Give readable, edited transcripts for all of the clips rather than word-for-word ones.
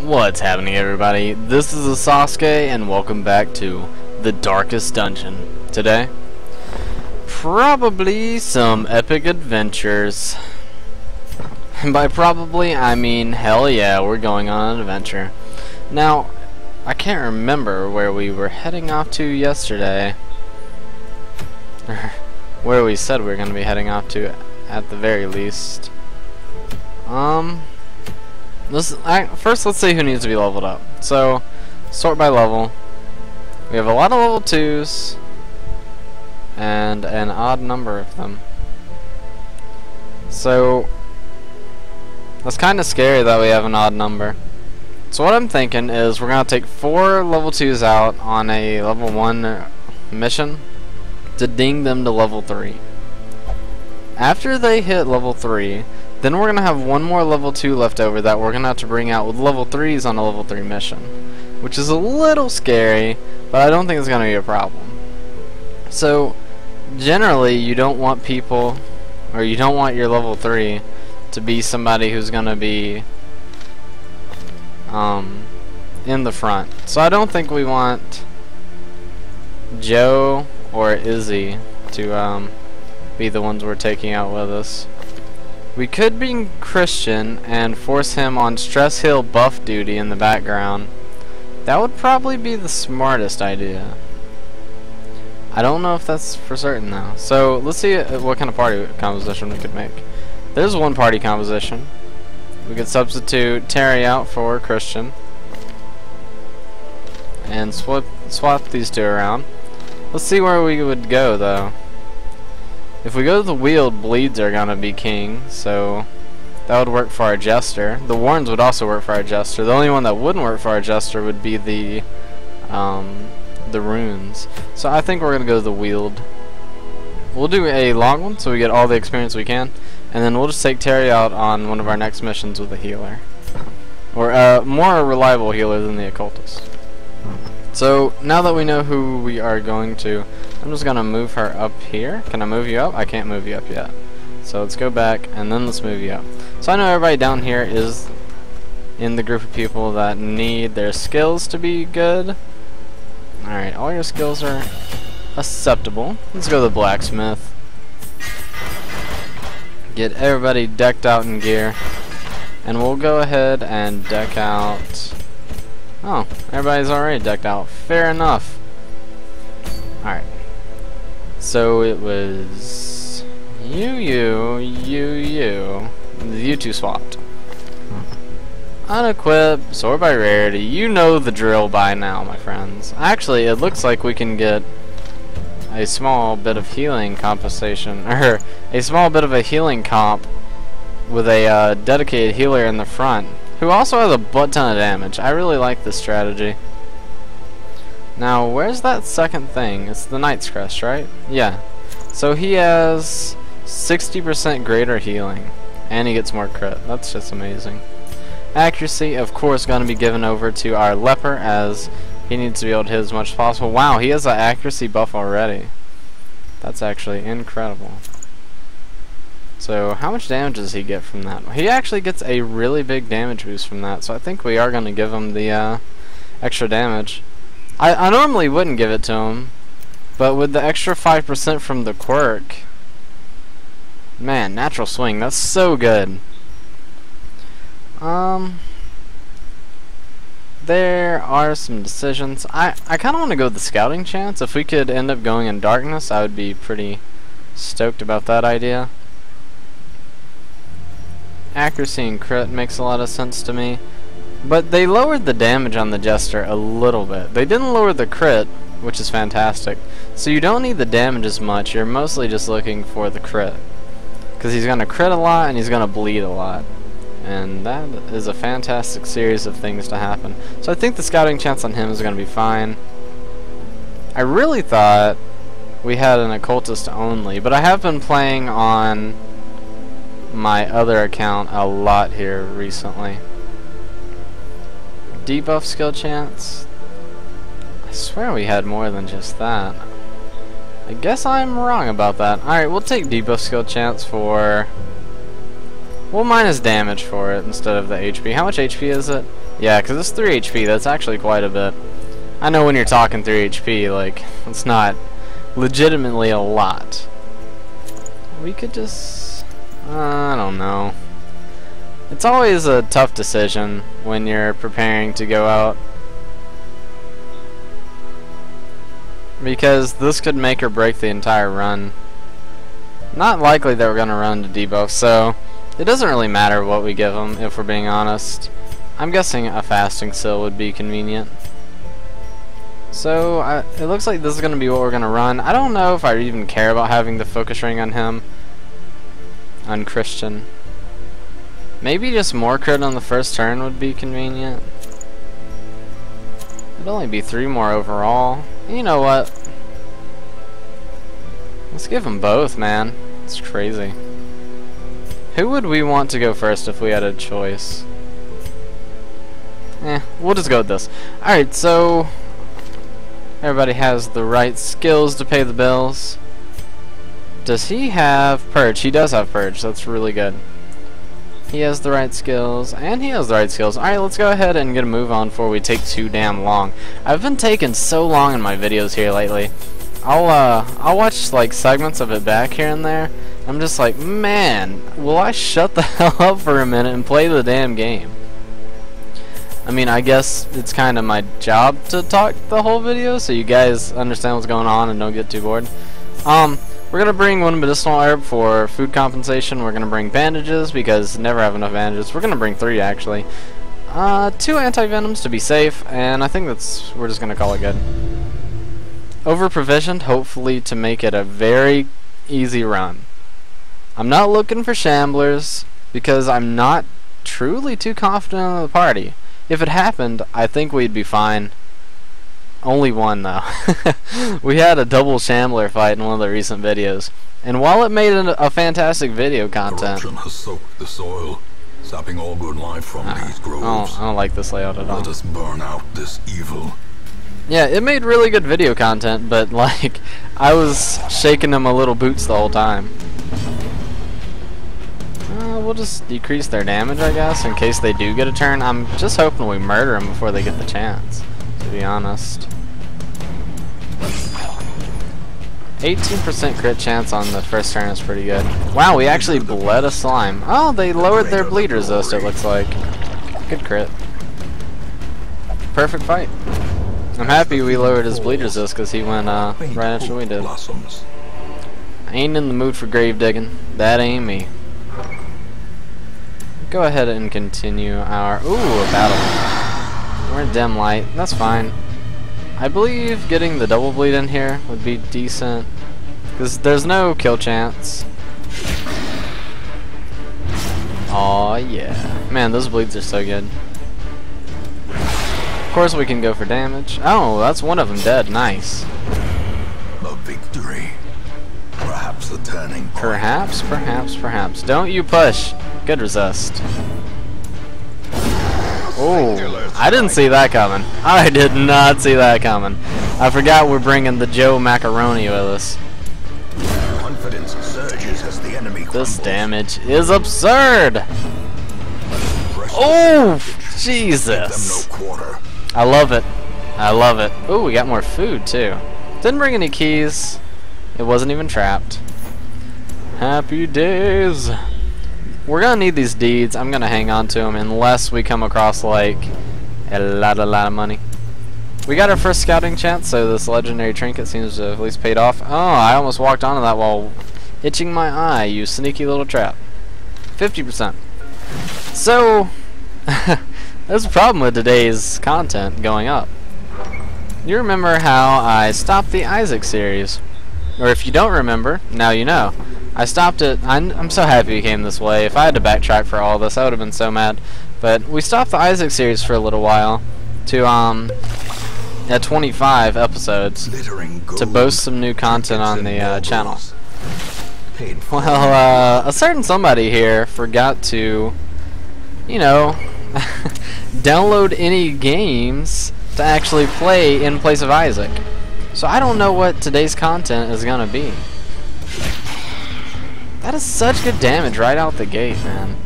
What's happening, everybody? This is Sasuke, and welcome back to the Darkest Dungeon. Today, probably some epic adventures. And by probably, I mean hell yeah, we're going on an adventure. Now, I can't remember where we were heading off to yesterday. Where we said we were going to be heading off to, at the very least. First, let's see who needs to be leveled up. So, sort by level. We have a lot of level 2s, and an odd number of them. So, that's kind of scary that we have an odd number. So what I'm thinking is we're going to take 4 level 2s out on a level 1 mission to ding them to level 3. After they hit level 3, then we're going to have one more level 2 left over that we're going to have to bring out with level 3s on a level 3 mission. Which is a little scary, but I don't think it's going to be a problem. So, generally, you don't want people, or you don't want your level 3 to be somebody who's going to be in the front. So I don't think we want Joe or Izzy to be the ones we're taking out with us. We could bring Christian and force him on stress heal buff duty in the background. That would probably be the smartest idea. I don't know if that's for certain though. So let's see what kind of party composition we could make. There's one party composition. We could substitute Terry out for Christian and swap these two around. Let's see where we would go though. If we go to the Weald, bleeds are gonna be king, so that would work for our Jester. The Warrens would also work for our Jester. The only one that wouldn't work for our Jester would be the runes. So I think we're gonna go to the Weald. We'll do a long one so we get all the experience we can, and then we'll just take Terry out on one of our next missions with a healer, or a more reliable healer than the occultist. So now that we know who we are going to, I'm just gonna move her up here. Can I move you up? I can't move you up yet. So let's go back and then let's move you up. So I know everybody down here is in the group of people that need their skills to be good. Alright, all your skills are acceptable. Let's go to the blacksmith. Get everybody decked out in gear. And we'll go ahead and deck out... Oh, everybody's already decked out. Fair enough. Alright. So it was... You two swapped. Unequip, sort by rarity. You know the drill by now, my friends. Actually, it looks like we can get a small bit of healing compensation, or a small bit of a healing comp with a dedicated healer in the front, who also has a butt ton of damage. I really like this strategy. Now, where's that second thing? It's the Knight's Crest, right? Yeah. So he has 60% greater healing, and he gets more crit. That's just amazing. Accuracy, of course, going to be given over to our leper, as he needs to be able to hit as much as possible. Wow, he has an accuracy buff already. That's actually incredible. So how much damage does he get from that? He actually gets a really big damage boost from that, so I think we are going to give him the extra damage. I normally wouldn't give it to him, but with the extra 5% from the quirk, man, natural swing, that's so good. There are some decisions. I kind of want to go with the scouting chance. If we could end up going in darkness, I would be pretty stoked about that idea. Accuracy and crit makes a lot of sense to me, but they lowered the damage on the Jester a little bit. They didn't lower the crit, which is fantastic. So you don't need the damage as much. You're mostly just looking for the crit, because he's going to crit a lot and he's going to bleed a lot, and that is a fantastic series of things to happen. So I think the scouting chance on him is going to be fine. I really thought we had an occultist only, but I have been playing on my other account a lot here recently. Debuff skill chance? I swear we had more than just that. I guess I'm wrong about that. Alright, we'll take debuff skill chance for... We'll minus damage for it instead of the HP. How much HP is it? Yeah, because it's 3 HP. That's actually quite a bit. I know when you're talking 3 HP, like, it's not legitimately a lot. We could just... I don't know. It's always a tough decision when you're preparing to go out. Because this could make or break the entire run. Not likely that we're going to run to debuff, so it doesn't really matter what we give them, if we're being honest. I'm guessing a fasting seal would be convenient. So, it looks like this is going to be what we're going to run. I don't know if I even care about having the focus ring on him. On Christian. Maybe just more crit on the first turn would be convenient. It'd only be 3 more overall. You know what? Let's give them both, man. It's crazy. Who would we want to go first if we had a choice? We'll just go with this. Alright, so... everybody has the right skills to pay the bills. Does he have Purge? He does have Purge. That's really good. He has the right skills, and he has the right skills. Alright, let's go ahead and get a move on before we take too damn long. I've been taking so long in my videos here lately. I'll watch like segments of it back here and there. I'm just like, man, will I shut the hell up for a minute and play the damn game? I mean, I guess it's kind of my job to talk the whole video, so you guys understand what's going on and don't get too bored. We're gonna bring 1 medicinal herb for food compensation. We're gonna bring bandages because never have enough bandages. We're gonna bring 3 actually. 2 anti-venoms to be safe, and I think we're just gonna call it good. Over provisioned, hopefully to make it a very easy run. I'm not looking for shamblers because I'm not truly too confident in the party. If it happened, I think we'd be fine. Only one though. We had a double shambler fight in one of the recent videos, and while it made a fantastic video content, corruption has soaked the soil, sapping all good life from these groves. I don't like this layout at all. Let us burn out this evil. Yeah, it made really good video content, but like I was shaking them a little boots the whole time. We'll just decrease their damage, I guess, in case they do get a turn. I'm just hoping we murder them before they get the chance, to be honest. 18% crit chance on the first turn is pretty good. Wow, we actually bled a slime. Oh, they lowered their bleed resist, it looks like. Good crit. Perfect fight. I'm happy we lowered his bleed resist because he went right after we did. I ain't in the mood for grave digging. That ain't me. Go ahead and continue our... ooh, a battle. We're in dim light. That's fine. I believe getting the double bleed in here would be decent, because there's no kill chance. Aw, yeah. Man, those bleeds are so good. Of course we can go for damage. Oh, that's one of them dead. Nice. A victory. Perhaps the turning point. Perhaps, perhaps, perhaps. Don't you push. Good resist. Oh, I didn't see that coming. I did not see that coming. I forgot we're bringing the Joe Macaroni with us. Confidence surges as the enemy This crumbles. damage is absurd. Oh, Jesus. Give them no quarter. I love it. I love it. Oh, we got more food too. Didn't bring any keys. It wasn't even trapped. Happy days. We're gonna need these deeds. I'm gonna hang on to them unless we come across like a lot of money. We got our first scouting chance, so this legendary trinket seems to have at least paid off. Oh, I almost walked onto that while itching my eye, you sneaky little trap. 50%. So, there's a problem with today's content going up. You remember how I stopped the Isaac series? Or if you don't remember, now you know. I stopped it. I'm so happy it came this way. If I had to backtrack for all this, I would have been so mad. But we stopped the Isaac series for a little while to at 25 episodes to boast some new content on the channel. Well, a certain somebody here forgot to, you know, download any games to actually play in place of Isaac. So I don't know what today's content is gonna be. That is such good damage right out the gate, man.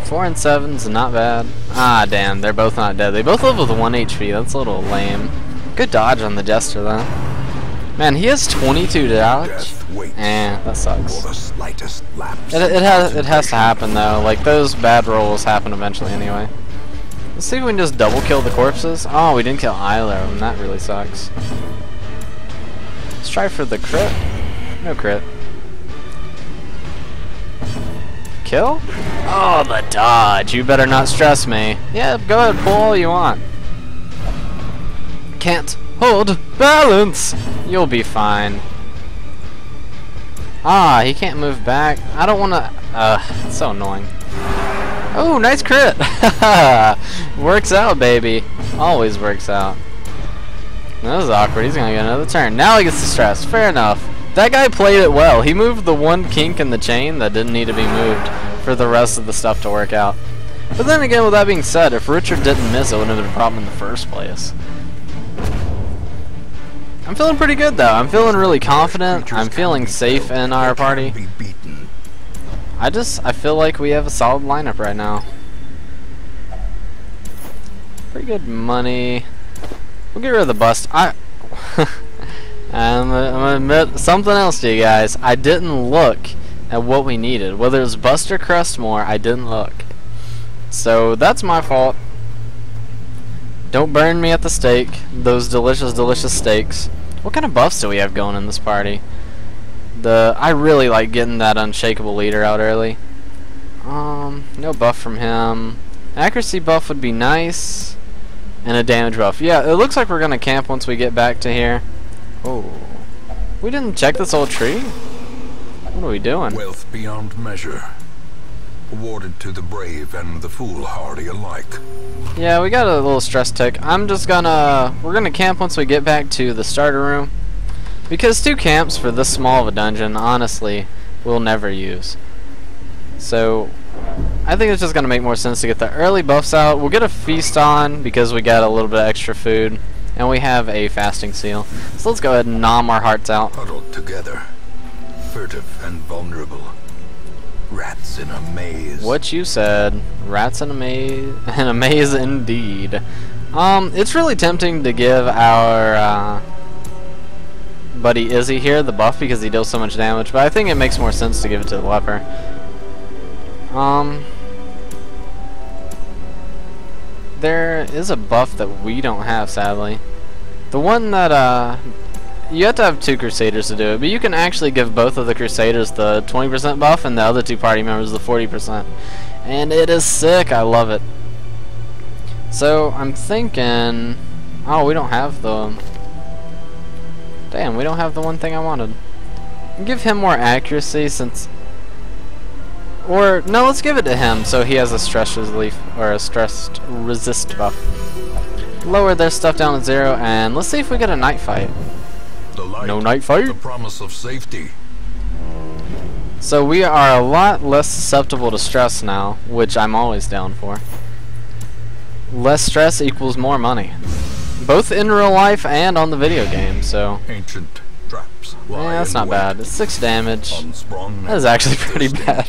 4 and 7's not bad. Ah, damn, they're both not dead. They both live with 1 HP. That's a little lame. Good dodge on the Jester, though. Man, he has 22 dodge. That sucks. It has to happen, though. Like, those bad rolls happen eventually anyway. Let's see if we can just double kill the corpses. Oh, we didn't kill either of them. That really sucks. Let's try for the crit. No crit. Kill? Oh, the dodge. You better not stress me. Yeah, go ahead, pull all you want. Can't hold balance. You'll be fine. Ah, he can't move back. I don't want to... it's so annoying. Oh, nice crit. Works out, baby. Always works out. That was awkward. He's going to get another turn. Now he gets the stress. Fair enough. That guy played it well. He moved the one kink in the chain that didn't need to be moved for the rest of the stuff to work out. But then again, with that being said, if Richard didn't miss, it wouldn't have been a problem in the first place. I'm feeling pretty good, though. I'm feeling really confident. I'm feeling safe in our party. I feel like we have a solid lineup right now. Pretty good money. We'll get rid of the bust. I'm gonna admit something else to you guys. I didn't look at what we needed. Whether it's Buster Crust more, I didn't look. So that's my fault. Don't burn me at the stake. Those delicious, delicious steaks. What kind of buffs do we have going in this party? I really like getting that unshakable leader out early. No buff from him. Accuracy buff would be nice. And a damage buff. Yeah, it looks like we're gonna camp once we get back to here. Oh. We didn't check this old tree? What are we doing? Wealth beyond measure. Awarded to the brave and the foolhardy alike. Yeah, we got a little stress tick. We're gonna camp once we get back to the starter room. Because 2 camps for this small of a dungeon, honestly, we'll never use. So, I think it's just gonna make more sense to get the early buffs out. We'll get a feast on because we got a little bit of extra food. And we have a fasting seal. So let's go ahead and nom our hearts out. Huddled together. Furtive and vulnerable. Rats in a maze. What you said. Rats in a maze. In a maze indeed. It's really tempting to give our buddy Izzy here the buff because he deals so much damage, but I think it makes more sense to give it to the leper. There is a buff that we don't have, sadly. The one that, you have to have 2 Crusaders to do it, but you can actually give both of the Crusaders the 20% buff and the other 2 party members the 40%. And it is sick, I love it. So, I'm thinking... Oh, we don't have the... Damn, we don't have the one thing I wanted. Give him more accuracy since... Or, no, let's give it to him so he has a stress relief, or a stress resist buff. Lower their stuff down to 0, and let's see if we get a night fight. No night fight? The promise of safety. So we are a lot less susceptible to stress now, which I'm always down for. Less stress equals more money. Both in real life and on the video game, so... Ancient traps. Yeah, that's not bad. It's 6 damage. That is actually pretty bad.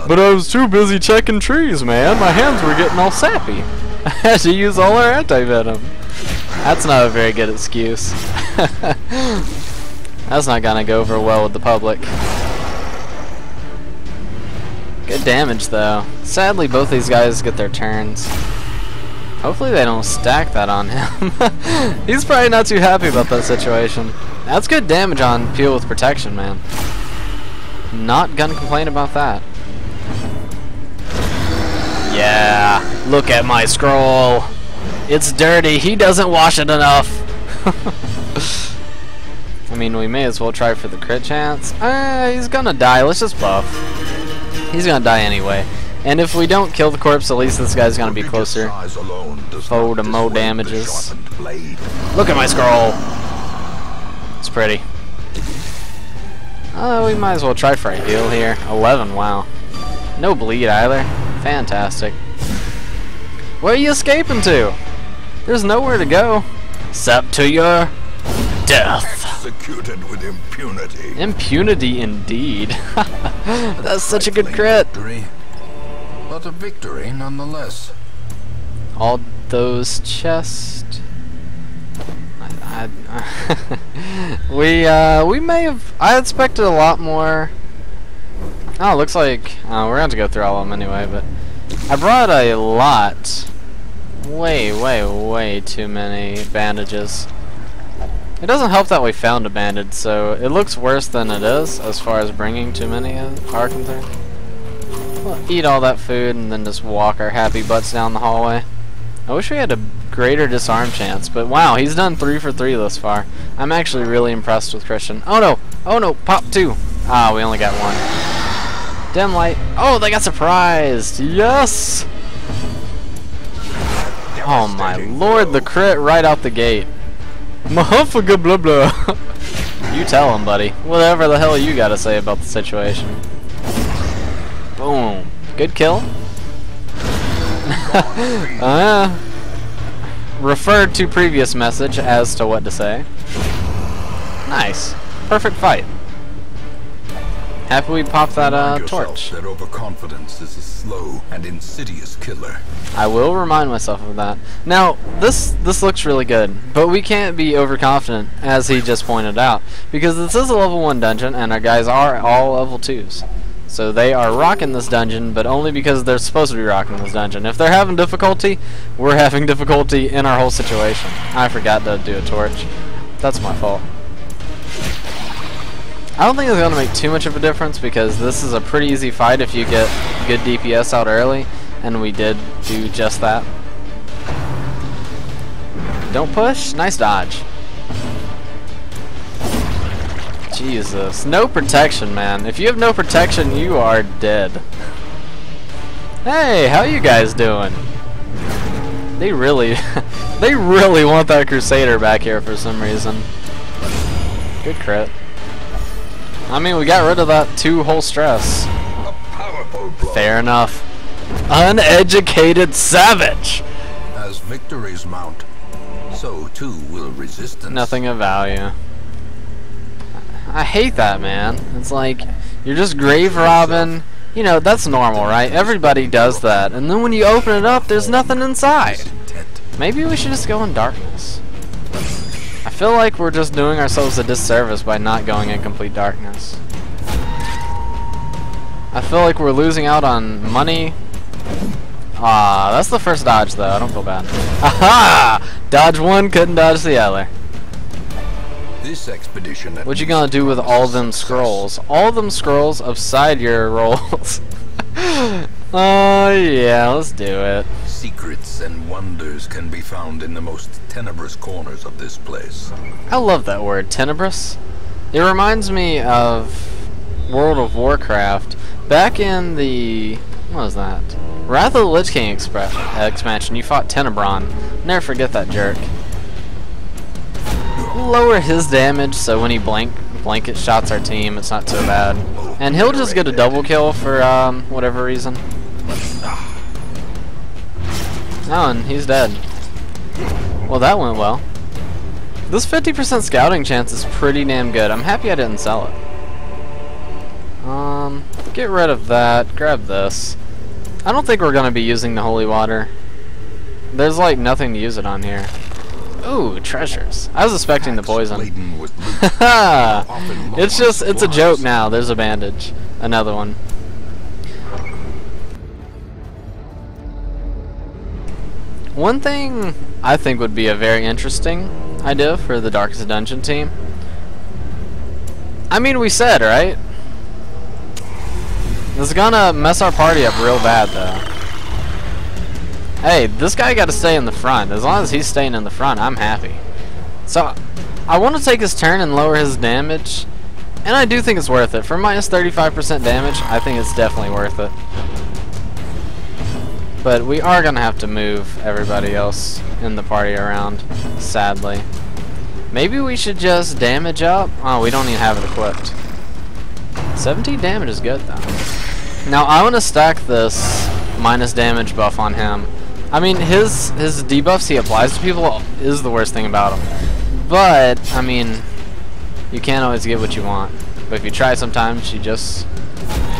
But I was too busy checking trees, man. My hands were getting all sappy. I had to use all our anti-venom. That's not a very good excuse. That's not gonna go over well with the public. Good damage, though. Sadly, both these guys get their turns. Hopefully they don't stack that on him. He's probably not too happy about that situation. That's good damage on Peel with Protection, man. Not gonna complain about that. Yeah, look at my scroll. It's dirty. He doesn't wash it enough. I mean, we may as well try for the crit chance. He's gonna die. Let's just buff. He's gonna die anyway. And if we don't kill the corpse, at least this guy's gonna be closer. 4 to more damages. Look at my scroll. It's pretty. We might as well try for a heal here. 11, wow. No bleed either. Fantastic. Where are you escaping to? There's nowhere to go. Except to your death. Executed with impunity. Impunity indeed. That's such a good crit. But a victory nonetheless. All those chests. We may have. I expected a lot more. Oh, looks like we're going to have to go through all of them anyway. But I brought a lot. Way too many bandages. It doesn't help that we found a bandage, so it looks worse than it is as far as bringing too many are concerned. We'll eat all that food and then just walk our happy butts down the hallway. I wish we had a greater disarm chance, but wow, he's done 3 for 3 thus far. I'm actually really impressed with Christian. Oh no! Oh no! Pop 2! Ah, we only got 1. Dim light. Oh, they got surprised! Yes! Oh my lord, the crit right out the gate. Mahuffaga blah blah. You tell him, buddy. Whatever the hell you gotta say about the situation. Boom. Good kill. Referred to previous message as to what to say. Nice. Perfect fight. Happy we popped that torch. That overconfidence is a slow and insidious killer. I will remind myself of that. Now, this looks really good, but we can't be overconfident, as he just pointed out, because this is a level 1 dungeon, and our guys are all level 2s. So they are rocking this dungeon, but only because they're supposed to be rocking this dungeon. If they're having difficulty, we're having difficulty in our whole situation. I forgot to do a torch. That's my fault. I don't think it's going to make too much of a difference because this is a pretty easy fight if you get good DPS out early, and we did do just that. Don't push. Nice dodge. Jesus. No protection, man. If you have no protection, you are dead. Hey, how you guys doing? They really want that Crusader back here for some reason. Good crit. I mean, we got rid of that 2 whole stress. A powerful blow. Fair enough. Uneducated savage! As victories mount, so too will resistance. Nothing of value. I hate that, man. It's like, you're just grave robbing. You know, that's normal, right? Everybody does that. And then when you open it up, there's nothing inside. Maybe we should just go in darkness. I feel like we're just doing ourselves a disservice by not going in complete darkness. I feel like we're losing out on money. Ah, that's the first dodge though. I don't feel bad. Aha! Dodge one, couldn't dodge the other. This expedition. What you gonna do with all them scrolls? All them scrolls upside your rolls. Oh yeah, let's do it. Secrets and wonders can be found in the most tenebrous corners of this place. I love that word, tenebrous. It reminds me of World of Warcraft. Back in the... what was that? Wrath of the Lich King expansion, you fought Tenebron. Never forget that jerk. Lower his damage so when he blanket shots our team, it's not so bad. And he'll just get a double kill for whatever reason. Oh, and he's dead. Well, that went well. This 50% scouting chance is pretty damn good. I'm happy I didn't sell it. Get rid of that. Grab this. I don't think we're going to be using the holy water. There's like nothing to use it on here. Ooh, treasures. I was expecting the poison. It's a joke now. There's a bandage. Another one. One thing I think would be a very interesting idea for the Darkest Dungeon team. I mean, we said, right? This is gonna mess our party up real bad, though. Hey, this guy gotta stay in the front. As long as he's staying in the front, I'm happy. So, I want to take his turn and lower his damage. And I do think it's worth it. For minus 35% damage, I think it's definitely worth it. But we are gonna have to move everybody else in the party around, sadly. Maybe we should just damage up? Oh, we don't even have it equipped. 17 damage is good, though. Now, I want to stack this minus damage buff on him. I mean, his debuffs he applies to people is the worst thing about him. But, I mean, you can't always get what you want. But if you try sometimes, you just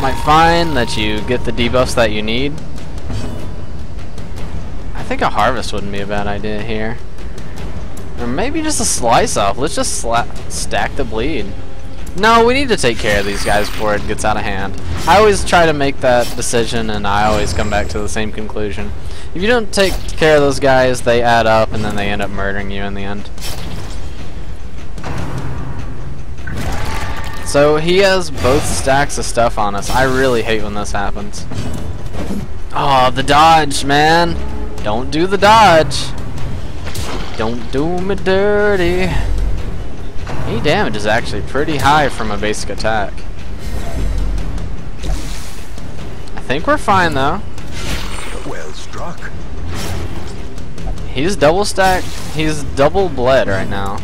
might find that you get the debuffs that you need. think a harvest wouldn't be a bad idea here. Or maybe just a slice off. Let's just stack the bleed. No, we need to take care of these guys before it gets out of hand. I always try to make that decision, and I always come back to the same conclusion. If you don't take care of those guys, they add up, and then they end up murdering you in the end. So he has both stacks of stuff on us. I really hate when this happens. Oh, the dodge, man. Don't do the dodge. Don't do me dirty. Any damage is actually pretty high from a basic attack. I think we're fine though. Well struck. He's double stacked. He's double bled right now.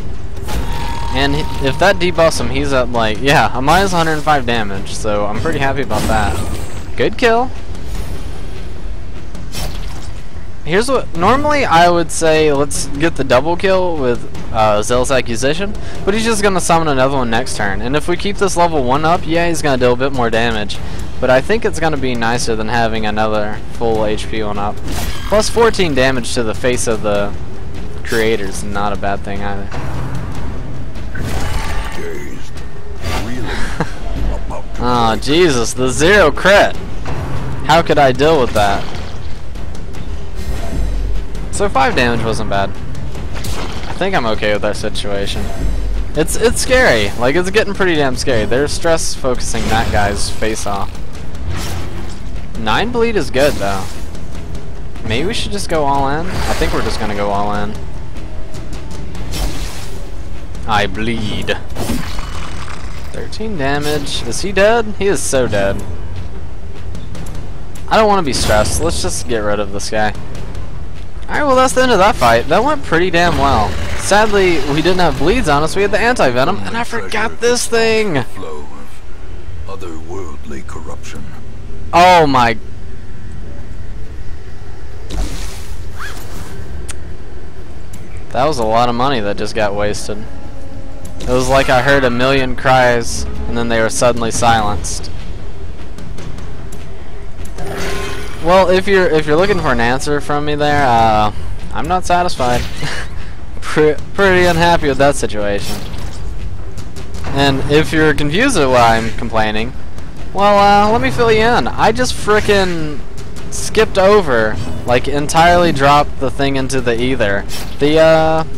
And if that debuffs him, he's at like, yeah, a minus 105 damage. So I'm pretty happy about that. Good kill. Here's what, normally I would say let's get the double kill with Zealous Accusation, but he's just going to summon another one next turn. And if we keep this level 1 up, yeah, he's going to do a bit more damage. But I think it's going to be nicer than having another full HP one up. Plus 14 damage to the face of the creators, not a bad thing either. Oh, Jesus, the 0 crit. How could I deal with that? So 5 damage wasn't bad. I think I'm okay with that situation. It's scary. Like, it's getting pretty damn scary. They're stress focusing that guy's face off. 9 bleed is good though. Maybe we should just go all in? I think we're just gonna go all in. I bleed. 13 damage. Is he dead? He is so dead. I don't want to be stressed. Let's just get rid of this guy. Alright, well that's the end of that fight. That went pretty damn well. Sadly, we didn't have bleeds on us. We had the anti-venom, and I forgot this thing. Flow of otherworldly corruption. Oh my. That was a lot of money that just got wasted. It was like I heard a million cries, and then they were suddenly silenced. Well, if you're looking for an answer from me there, I'm not satisfied. Pretty unhappy with that situation. And if you're confused at why I'm complaining, well, let me fill you in. I just frickin' skipped over, like entirely dropped the thing into the ether, the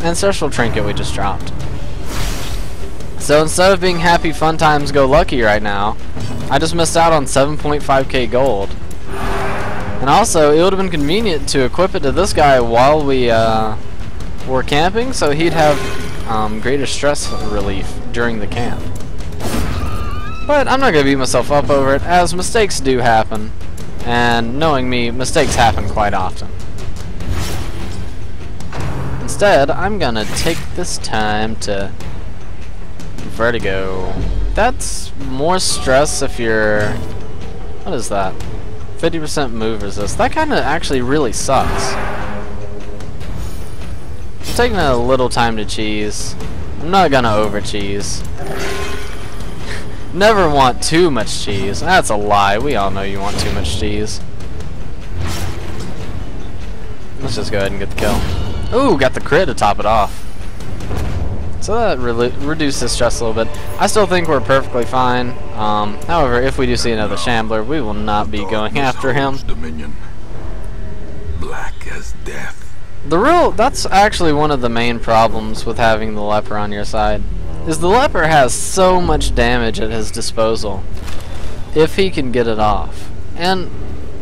ancestral trinket we just dropped. So instead of being happy fun times go lucky right now, I just missed out on 7.5k gold. And also, it would have been convenient to equip it to this guy while we were camping, so he'd have greater stress relief during the camp. But I'm not going to beat myself up over it, as mistakes do happen. And knowing me, mistakes happen quite often. Instead, I'm going to take this time to Vertigo. That's more stress if you're... What is that? 50% move resist. That kind of actually really sucks. I'm taking a little time to cheese. I'm not gonna over cheese. Never want too much cheese. That's a lie. We all know you want too much cheese. Let's just go ahead and get the kill. Ooh, got the crit to top it off. So that reduces stress a little bit. I still think we're perfectly fine. However, if we do see another Shambler, we will not be going after him. Dominion. Black as death. That's actually one of the main problems with having the leper on your side, is the leper has so much damage at his disposal if he can get it off. And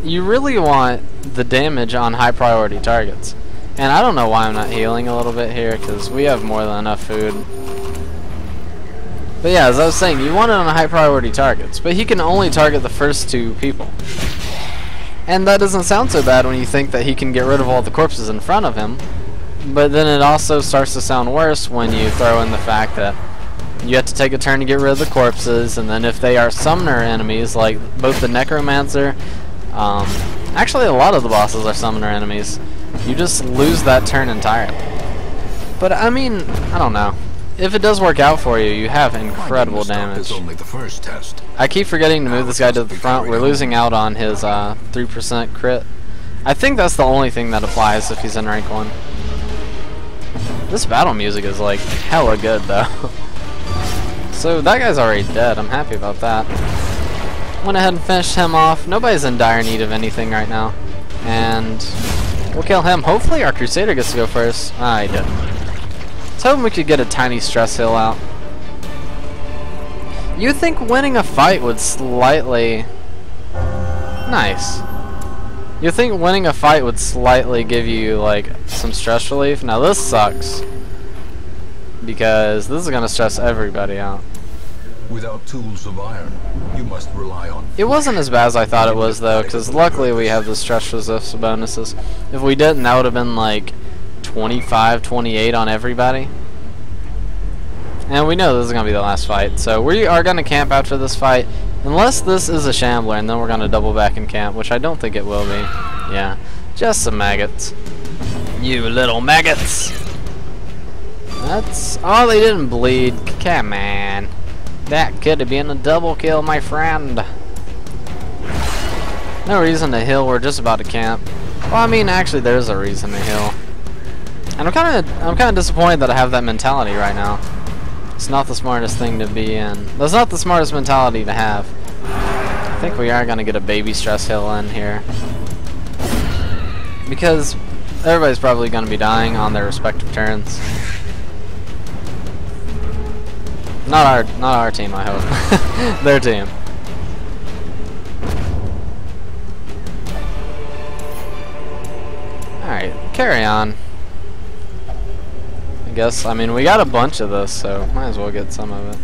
you really want the damage on high priority targets. And I don't know why I'm not healing a little bit here, because we have more than enough food. But yeah, as I was saying, you want it on high priority targets, but he can only target the first 2 people. And that doesn't sound so bad when you think that he can get rid of all the corpses in front of him, but then it also starts to sound worse when you throw in the fact that you have to take a turn to get rid of the corpses, and then if they are summoner enemies, like both the Necromancer, actually a lot of the bosses are summoner enemies, you just lose that turn entirely. But I mean, I don't know. If it does work out for you, you have incredible damage. Only the first test. I keep forgetting to move this guy to the front. We're losing out on his 3% crit. I think that's the only thing that applies if he's in rank 1. This battle music is like hella good though. So that guy's already dead. I'm happy about that. Went ahead and finished him off. Nobody's in dire need of anything right now. And we'll kill him. Hopefully our Crusader gets to go first. Ah, he didn't. Let's hope we could get a tiny stress heal out. You'd think winning a fight would slightly... Nice. You'd think winning a fight would slightly give you, like, some stress relief. Now this sucks. Because this is going to stress everybody out. Without tools of iron, you must rely on... It wasn't as bad as I thought it was, though, because luckily we have the stress resist bonuses. If we didn't, that would have been, like, 25, 28 on everybody. And we know this is going to be the last fight, so we are going to camp after this fight. Unless this is a shambler, and then we're going to double back in camp, which I don't think it will be. Yeah, just some maggots. You little maggots! That's... Oh, they didn't bleed. Come on. That could have been a double kill, my friend. No reason to heal, we're just about to camp. Well, I mean, actually, there's a reason to heal. And I'm kind of disappointed that I have that mentality right now. It's not the smartest thing to be in. That's not the smartest mentality to have. I think we are going to get a baby stress heal in here. Because everybody's probably going to be dying on their respective turns. Not our team, I hope. Their team. Alright, carry on. I mean, we got a bunch of this, so might as well get some of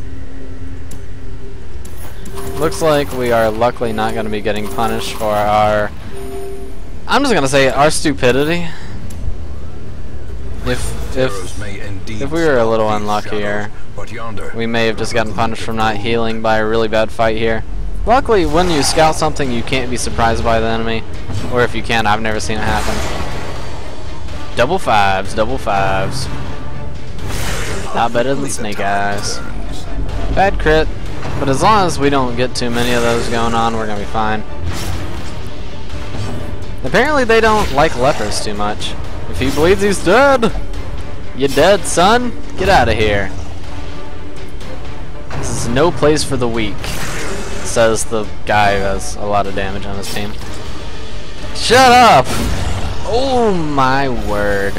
it. Looks like we are luckily not going to be getting punished for our... I'm just going to say our stupidity. If we were a little unluckier, we may have just gotten punished from not healing by a really bad fight here. Luckily, when you scout something, you can't be surprised by the enemy. Or if you can, I've never seen it happen. Double fives, double fives. Not better than Snake Eyes. Bad crit, but as long as we don't get too many of those going on, we're gonna be fine. Apparently they don't like lepers too much. If he bleeds, he's dead! You dead, son? Get out of here. This is no place for the weak, says the guy who has a lot of damage on his team. Shut up! Oh my word.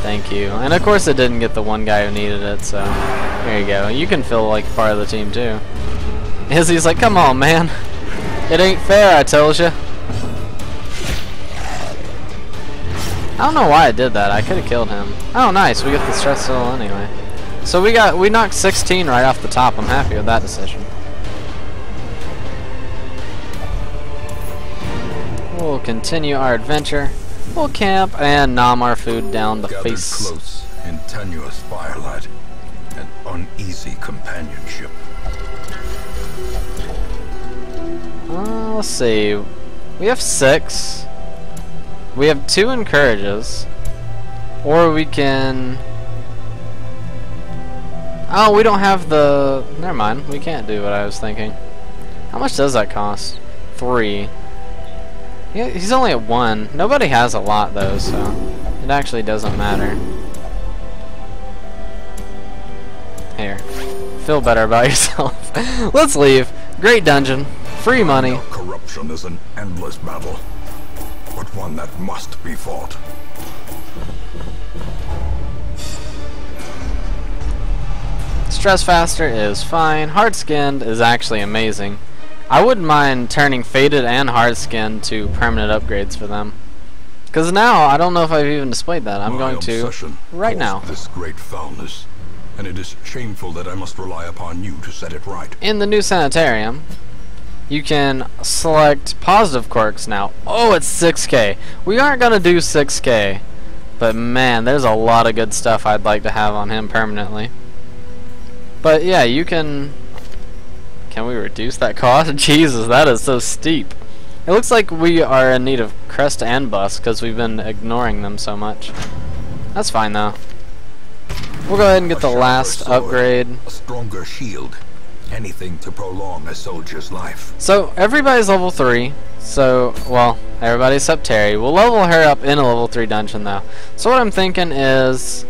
Thank you. And of course it didn't get the one guy who needed it, so there you go. You can feel like part of the team too. Izzy's like, come on, man. It ain't fair, I told you. I don't know why I did that. I could have killed him. Oh, nice. We get the stress heal anyway. So we knocked 16 right off the top. I'm happy with that decision. We'll continue our adventure. We'll camp and nom our food down the face. Close in tenuous firelight and uneasy companionship. Let's see. We have 6. We have 2 encourages. Or we can... Oh, we don't have the... Never mind. We can't do what I was thinking. How much does that cost? 3. Yeah, he's only at 1. Nobody has a lot though, so it actually doesn't matter. Here. Feel better about yourself. Let's leave. Great dungeon. Free money. Corruption is an endless battle, but one that must be fought. Stress faster is fine. Hard skinned is actually amazing. I wouldn't mind turning Faded and Hard Skinned to permanent upgrades for them. Because now, I don't know if I've even displayed that. I'm going to right now. This great foulness, and it is shameful that I must rely upon you to set it right. In the new sanitarium, you can select positive quirks now. Oh, it's 6K. We aren't going to do 6K. But man, there's a lot of good stuff I'd like to have on him permanently. But yeah, you can... Can we reduce that cost? Jesus, that is so steep. It looks like we are in need of crest and bust because we've been ignoring them so much. That's fine though. We'll go ahead and get the last upgrade. A stronger shield. Anything to prolong a soldier's life. So everybody's level 3. So, well, everybody except Terry. We'll level her up in a level 3 dungeon though. So what I'm thinking is,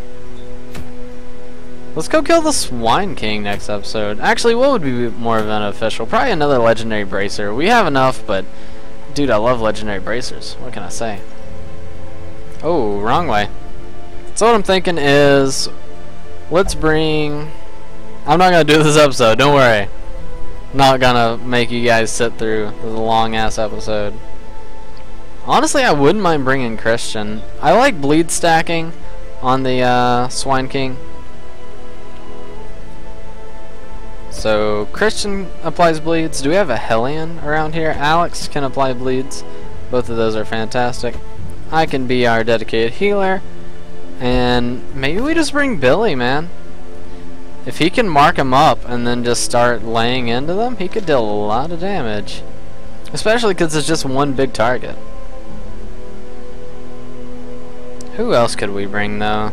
let's go kill the Swine King next episode. Actually, what would be more beneficial? Probably another legendary bracer. We have enough, but dude, I love legendary bracers. What can I say? Oh, wrong way. So what I'm thinking is, let's bring... I'm not going to do this episode, don't worry. Not going to make you guys sit through the long-ass episode. Honestly, I wouldn't mind bringing Christian. I like bleed stacking on the Swine King. So, Christian applies bleeds. Do we have a Hellion around here? Alex can apply bleeds. Both of those are fantastic. I can be our dedicated healer. And maybe we just bring Billy, man. If he can mark them up and then just start laying into them, he could deal a lot of damage. Especially because it's just one big target. Who else could we bring, though?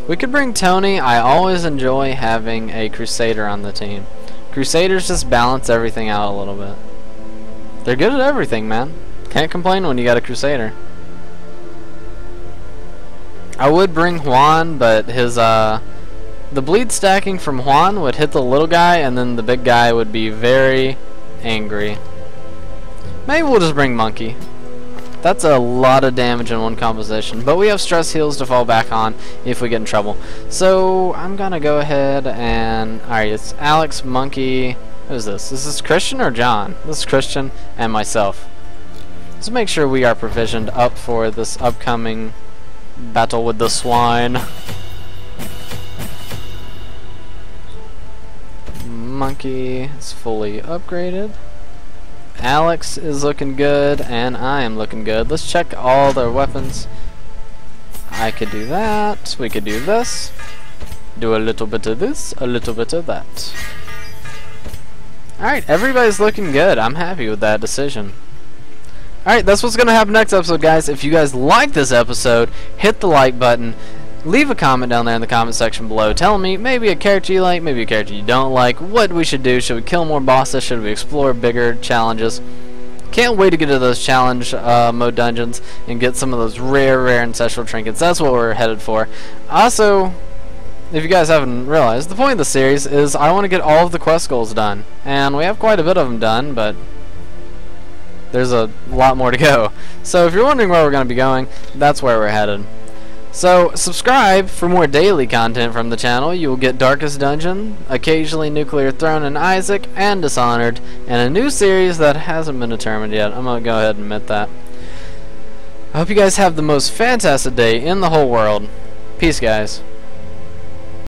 We could bring Tony. I always enjoy having a Crusader on the team. Crusaders just balance everything out a little bit. They're good at everything, man. Can't complain when you got a Crusader. I would bring Juan, but his the bleed stacking from Juan would hit the little guy, and then the big guy would be very angry. Maybe we'll just bring Monkey. That's a lot of damage in one composition, but we have stress heals to fall back on if we get in trouble. So I'm gonna go ahead and alright, it's Alex, Monkey. Who's this? Is this Christian or John? This is Christian and myself. Let's make sure we are provisioned up for this upcoming battle with the swine. Monkey is fully upgraded. Alex is looking good, and I am looking good. Let's check all their weapons. I could do that. We could do this. Do a little bit of this, a little bit of that. Alright, everybody's looking good. I'm happy with that decision. Alright, that's what's going to happen next episode, guys. If you guys like this episode, hit the like button. Leave a comment down there in the comment section below telling me maybe a character you like, maybe a character you don't like, what we should do. Should we kill more bosses? Should we explore bigger challenges? Can't wait to get to those challenge mode dungeons and get some of those rare ancestral trinkets. That's what we're headed for. Also, if you guys haven't realized, the point of the series is I want to get all of the quest goals done. And we have quite a bit of them done, but there's a lot more to go. So if you're wondering where we're going to be going, that's where we're headed. So, subscribe for more daily content from the channel. You will get Darkest Dungeon, occasionally Nuclear Throne and Isaac, and Dishonored, and a new series that hasn't been determined yet. I'm going to go ahead and admit that. I hope you guys have the most fantastic day in the whole world. Peace, guys.